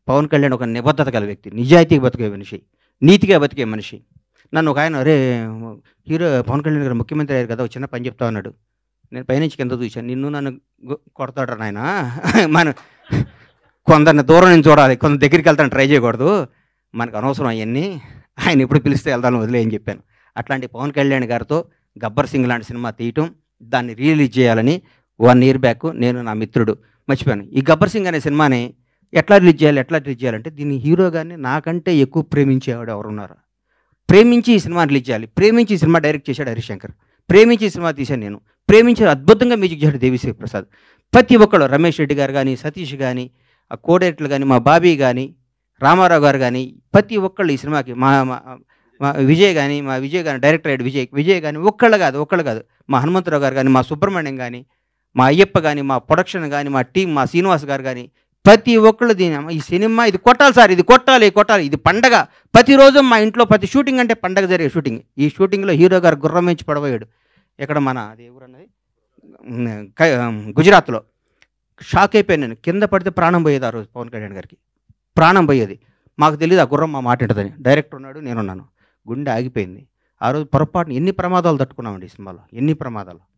పవన్ కళ్యాణ్ ఒక నిబద్ధత గల వ్యక్తి, నిజాయితీగా బతికే మనిషి, నీతిగా బతికే మనిషి. నన్ను ఒకాయన "అరే! హీరో పవన్ కళ్యాణ్ గారు ముఖ్యమంత్రి అయ్యారు కదా! ఒక చిన్న పని చెప్తావా" అన్నాడు. నేను పైనుంచి కింద చూశాను. నిన్ను నన్ను కొడతాడురా నాయనా! మనం కొందరిని దూరం నుంచి చూడాలి. కొందరి దగ్గరికెళ్తానికి ట్రై చేయకూడదు. మనకు అనవసరం అయన్నీ. ఆయన ఎప్పుడు పిలిస్తే వెళ్దాం వదిలేయ్ అని చెప్పాను. అట్లాంటి పవన్ కళ్యాణ్ గారితో 'గబ్బర్ సింగ్' లాంటి సినిమా తీయటం, దాన్ని రిలీజ్ చేయాలని 1 ఇయర్ బ్యాక్ నేను, నా మిత్రుడు మర్చిపోయాను. ఈ 'గబ్బర్ సింగ్' అనే సినిమాని ఎట్లా రిలీజ్ చేయాలంటే దీన్ని హీరో గారిని నాకంటే ఎక్కువ ప్రేమించేవాడు ఎవరున్నారు? ప్రేమించి ఈ సినిమా రిలీజ్ చేయాలి. ప్రేమించి ఈ సినిమా డైరెక్ట్ చేశాడు హరిశంకర్. ప్రేమించి ఈ సినిమా తీశాను నేను. ప్రేమించి అద్భుతంగా మ్యూజిక్ చేశాడు దేవిశ్రీ ప్రసాద్. ప్రతి ఒక్కళ్ళు రమేష్ రెడ్డి గారు గానీ, సతీష్ గానీ, ఆ కోడేట్లు గానీ, మా బాబీ గానీ, రామారావు గారు గానీ, ప్రతి ఒక్కళ్ళు ఈ సినిమాకి మా మా మా విజయ్ గానీ డైరెక్టర్ అయ్యాడు విజయ్ గానీ ఒక్కళ్ళు కాదు. మా హనుమంతరావు గారు గానీ, మా సుబ్రహ్మణ్యం గానీ, మా అయ్యప్ప గానీ, మా ప్రొడక్షన్ గానీ, మా టీం, మా శ్రీనివాస్ గారు గానీ, ప్రతి ఒక్కళ్ళు ఈ సినిమా ఇది కొట్టాలి సార్, ఇది కొట్టాలి, ఇది పండగ. ప్రతిరోజు మా ఇంట్లో ప్రతి షూటింగ్ అంటే పండగ జరిగే షూటింగ్. ఈ షూటింగ్‌లో హీరో గారు గుర్రం మించి పడబోయాడు. ఇక్కడ మన అది ఏ ఊరన్నది గుజరాత్‌లో. షాక్ అయిపోయాను నేను. కింద పడితే ప్రాణం పోయేది ఆ రోజు పవన్ కళ్యాణ్ గారికి. ప్రాణం పోయేది. మాకు తెలీదు ఆ గుర్రం మా మాట వింటదని. డైరెక్టర్ ఉన్నాడు, నేనున్నాను. గుండె ఆగిపోయింది. ఆ రోజు పొరపాటున ఎన్ని ప్రమాదాలు తట్టుకున్నామండి ఈ సినిమాలో. ఎన్ని ప్రమాదాలు.